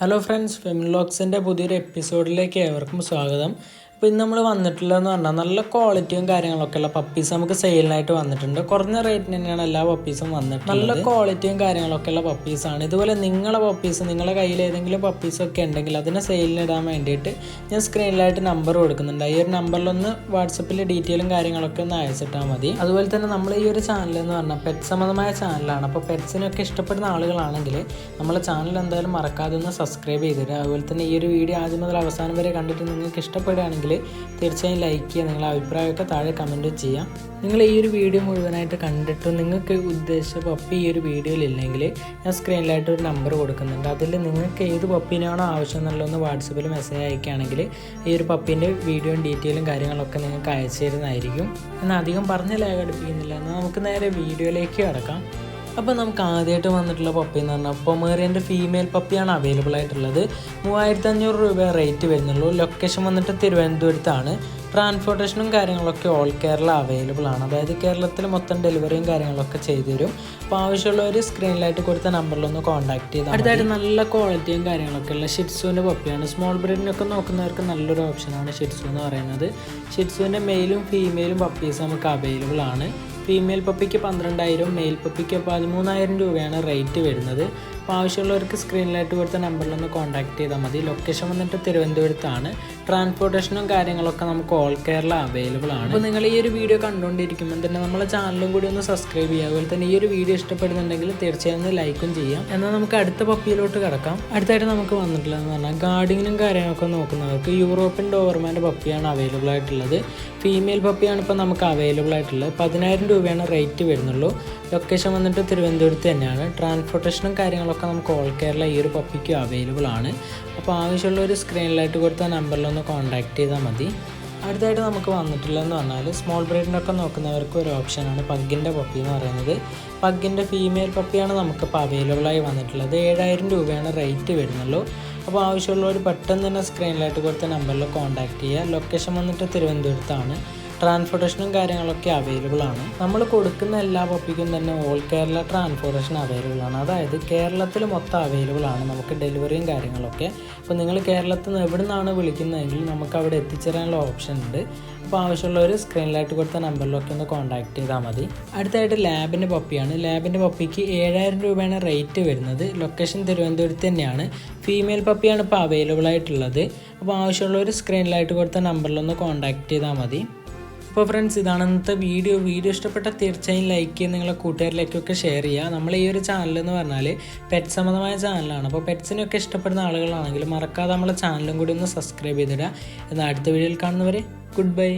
Hello friends, ഫെമിലോക്സിൻ്റെ പുതിയൊരു എപ്പിസോഡിലേക്ക് ഏവർക്കും സ്വാഗതം. അപ്പോൾ ഇന്ന് നമ്മൾ വന്നിട്ടുള്ളതെന്ന് പറഞ്ഞാൽ നല്ല ക്വാളിറ്റിയും കാര്യങ്ങളൊക്കെ ഉള്ള പപ്പീസ് നമുക്ക് സെയിലിനായിട്ട് വന്നിട്ടുണ്ട്. കുറഞ്ഞ റേറ്റിന് തന്നെയാണ് എല്ലാ പപ്പീസും വന്നിട്ട്. നല്ല ക്വാളിറ്റിയും കാര്യങ്ങളൊക്കെ ഉള്ള പപ്പീസാണ്. ഇതുപോലെ നിങ്ങളുടെ പപ്പീസ്, നിങ്ങളുടെ കയ്യിൽ ഏതെങ്കിലും പപ്പീസൊക്കെ ഉണ്ടെങ്കിൽ അതിനെ സെയിലിനിടാൻ വേണ്ടിയിട്ട് ഞാൻ സ്ക്രീനിലായിട്ട് നമ്പർ കൊടുക്കുന്നുണ്ട്. ഈ ഒരു നമ്പറിലൊന്ന് വാട്സപ്പിൽ ഡീറ്റെയിലും കാര്യങ്ങളൊക്കെ ഒന്ന് അയച്ചിട്ടാൽ മതി. അതുപോലെ തന്നെ നമ്മൾ ഈ ഒരു ചാനൽ എന്ന് പറഞ്ഞാൽ പെറ്റ് സംബന്ധമായ ചാനലാണ്. അപ്പോൾ പെറ്റ്സിനൊക്കെ ഇഷ്ടപ്പെടുന്ന ആളുകളാണെങ്കിൽ നമ്മളെ ചാനൽ എന്തായാലും മറക്കാതെ ഒന്ന് സബ്സ്ക്രൈബ് ചെയ്തിടുക. അതുപോലെ തന്നെ ഈ ഒരു വീഡിയോ ആദ്യം മുതൽ അവസാനം വരെ കണ്ടിട്ട് നിങ്ങൾക്ക് ഇഷ്ടപ്പെടുകയാണെങ്കിൽ തീർച്ചയായും ലൈക്ക് ചെയ്യുക. നിങ്ങളുടെ അഭിപ്രായമൊക്കെ താഴെ കമൻറ്റ് ചെയ്യാം. നിങ്ങൾ ഈ ഒരു വീഡിയോ മുഴുവനായിട്ട് കണ്ടിട്ട് നിങ്ങൾക്ക് ഉദ്ദേശിച്ച പപ്പി ഈ ഒരു വീഡിയോയിൽ ഇല്ലെങ്കിൽ ഞാൻ സ്ക്രീനിലായിട്ട് ഒരു നമ്പർ കൊടുക്കുന്നുണ്ട്. അതിൽ നിങ്ങൾക്ക് ഏത് പപ്പീനാണോ ആവശ്യം എന്നുള്ളതൊന്ന് വാട്സപ്പിൽ മെസ്സേജ് അയക്കുകയാണെങ്കിൽ ഈ ഒരു പപ്പീൻ്റെ വീഡിയോയും ഡീറ്റെയിലും കാര്യങ്ങളൊക്കെ നിങ്ങൾക്ക് അയച്ചു തരുന്നതായിരിക്കും. എന്നാൽ അധികം പറഞ്ഞ് ലാഗ് അടുപ്പിക്കുന്നില്ല. എന്നാൽ നമുക്ക് നേരെ വീഡിയോയിലേക്ക് കിടക്കാം. അപ്പോൾ നമുക്ക് ആദ്യമായിട്ട് വന്നിട്ടുള്ള പപ്പി എന്ന് പറഞ്ഞാൽ പൊമേറിയൻ്റെ ഫീമെയിൽ പപ്പിയാണ് അവൈലബിൾ ആയിട്ടുള്ളത്. 3500 രൂപ റേറ്റ് വരുന്നുള്ളൂ. ലൊക്കേഷൻ വന്നിട്ട് തിരുവനന്തപുരത്താണ്. ട്രാൻസ്പോർട്ടേഷനും കാര്യങ്ങളൊക്കെ ഓൾ കേരള അവൈലബിൾ ആണ്. അതായത് കേരളത്തിൽ മൊത്തം ഡെലിവറിയും കാര്യങ്ങളൊക്കെ ചെയ്തു തരും. അപ്പോൾ ആവശ്യമുള്ളവർ സ്ക്രീനിലായിട്ട് കൊടുത്ത നമ്പറിലൊന്ന് കോൺടാക്ട് ചെയ്താൽ. അടുത്തായിട്ട് നല്ല ക്വാളിറ്റിയും കാര്യങ്ങളൊക്കെ ഉള്ള ഷിറ്റ്സുവിൻ്റെ പപ്പിയാണ്. സ്മോൾ ബ്രീഡിനൊക്കെ നോക്കുന്നവർക്ക് നല്ലൊരു ഓപ്ഷനാണ് ഷിറ്റ്സു എന്ന് പറയുന്നത്. ഷിറ്റ്സുവിൻ്റെ മെയിലും ഫീമെയിലും പപ്പീസ് നമുക്ക് അവൈലബിൾ ആണ്. ഫീമെയിൽ പപ്പിക്ക് 12,000, മെയിൽ പപ്പിക്ക് 13,000 രൂപയാണ് റേറ്റ് വരുന്നത്. അപ്പോൾ ആവശ്യമുള്ളവർക്ക് സ്ക്രീനിലായിട്ട് കൊടുത്ത നമ്പറിലൊന്ന് കോൺടാക്ട് ചെയ്താൽ മതി. ലൊക്കേഷൻ വന്നിട്ട് തിരുവനന്തപുരത്താണ്. ട്രാൻസ്പോർട്ടേഷനും കാര്യങ്ങളൊക്കെ നമുക്ക് ഓൾ കേരള അവൈലബിൾ ആണ്. അപ്പോൾ നിങ്ങൾ ഈ ഒരു വീഡിയോ കണ്ടുകൊണ്ടിരിക്കുമ്പോൾ തന്നെ നമ്മളെ ചാനലും കൂടി ഒന്ന് സബ്സ്ക്രൈബ് ചെയ്യുക. അതുപോലെ തന്നെ ഈ ഒരു വീഡിയോ ഇഷ്ടപ്പെടുന്നുണ്ടെങ്കിൽ തീർച്ചയായും ഒന്ന് ലൈക്കും ചെയ്യാം. എന്നാൽ നമുക്ക് അടുത്ത പപ്പിയിലോട്ട് കിടക്കാം. അടുത്തായിട്ട് നമുക്ക് വന്നിട്ടുള്ളതെന്ന് പറഞ്ഞാൽ ഗാർഡിങ്ങിനും കാര്യങ്ങളൊക്കെ നോക്കുന്നവർക്ക് യൂറോപ്യൻ ഡോവർമാൻ്റെ പപ്പിയാണ് അവൈലബിൾ ആയിട്ടുള്ളത്. ഫീമെയിൽ പപ്പിയാണ് ഇപ്പോൾ നമുക്ക് അവൈലബിൾ ആയിട്ടുള്ളത്. 10,000 രൂപയാണ് റേറ്റ് വരുന്നുള്ളൂ. ലൊക്കേഷൻ വന്നിട്ട് തിരുവനന്തപുരത്ത് തന്നെയാണ്. ട്രാൻസ്പോർട്ടേഷനും കാര്യങ്ങളൊക്കെ നമുക്ക് ഓൾ കേരള ഈ ഒരു പപ്പിക്ക് അവൈലബിൾ ആണ്. അപ്പോൾ ആവശ്യമുള്ളൊരു സ്ക്രീനിലായിട്ട് കൊടുത്ത നമ്പറിലൊന്ന് കോൺടാക്ട് ചെയ്താൽ മതി. അടുത്തായിട്ട് നമുക്ക് വന്നിട്ടുള്ളതെന്ന് പറഞ്ഞാൽ സ്മോൾ ബ്രീഡിനൊക്കെ നോക്കുന്നവർക്ക് ഒരു ഓപ്ഷനാണ് പഗ്ഗിൻ്റെ പപ്പി എന്ന് പറയുന്നത്. പഗ്ഗിൻ്റെ ഫീമെയിൽ പപ്പിയാണ് നമുക്കിപ്പോൾ അവൈലബിളായി വന്നിട്ടുള്ളത്. 7,000 രൂപയാണ് റേറ്റ് വരുന്നുള്ളൂ. അപ്പോൾ ആവശ്യമുള്ളവർ പെട്ടെന്ന് തന്നെ സ്ക്രീനിലായിട്ട് കൊടുത്ത നമ്പറിൽ കോൺടാക്ട് ചെയ്യുക. ലൊക്കേഷൻ വന്നിട്ട് തിരുവനന്തപുരത്താണ്. ട്രാൻസ്പോർട്ടേഷനും കാര്യങ്ങളൊക്കെ അവൈലബിൾ ആണ്. നമ്മൾ കൊടുക്കുന്ന എല്ലാ പപ്പിക്കും തന്നെ ഓൾ കേരള ട്രാൻസ്പോർട്ടേഷൻ അവൈലബിൾ ആണ്. അതായത് കേരളത്തിൽ മൊത്തം അവൈലബിൾ ആണ് നമുക്ക് ഡെലിവറിയും കാര്യങ്ങളൊക്കെ. അപ്പോൾ നിങ്ങൾ കേരളത്തിൽ നിന്ന് എവിടെ നിന്നാണ് വിളിക്കുന്നതെങ്കിൽ നമുക്ക് അവിടെ എത്തിച്ചേരാനുള്ള ഓപ്ഷൻ ഉണ്ട്. അപ്പോൾ ആവശ്യമുള്ളവർ സ്ക്രീനിലായിട്ട് കൊടുത്ത നമ്പറിലൊക്കെ ഒന്ന് കോൺടാക്ട് ചെയ്താൽ മതി. അടുത്തായിട്ട് ലാബിൻ്റെ പപ്പിയാണ്. ലാബിൻ്റെ പപ്പിക്ക് 7,000 രൂപയാണ് റേറ്റ് വരുന്നത്. ലൊക്കേഷൻ തിരുവനന്തപുരത്ത് തന്നെയാണ്. ഫീമെയിൽ പപ്പിയാണ് ഇപ്പോൾ അവൈലബിൾ ആയിട്ടുള്ളത്. അപ്പോൾ ആവശ്യമുള്ളവർ സ്ക്രീനിലായിട്ട് കൊടുത്ത നമ്പറിലൊന്ന് കോൺടാക്ട് ചെയ്താൽ മതി. അപ്പോൾ ഫ്രണ്ട്സ്, ഇതാണ് ഇന്നത്തെ വീഡിയോ ഇഷ്ടപ്പെട്ടാൽ തീർച്ചയായും ലൈക്ക് ചെയ്യുക, നിങ്ങളെ കൂട്ടുകാരിലേക്കൊക്കെ ഷെയർ ചെയ്യുക. നമ്മൾ ഈ ഒരു ചാനൽ എന്ന് പറഞ്ഞാൽ പെറ്റ് സംബന്ധമായ ചാനലാണ്. അപ്പോൾ പെറ്റ്സിനൊക്കെ ഇഷ്ടപ്പെടുന്ന ആളുകളാണെങ്കിൽ മറക്കാതെ നമ്മളെ ചാനലും കൂടി ഒന്ന് സബ്സ്ക്രൈബ് ചെയ്തിടുക. എന്നാൽ അടുത്ത വീഡിയോയിൽ കാണുന്നവരെ ഗുഡ് ബൈ.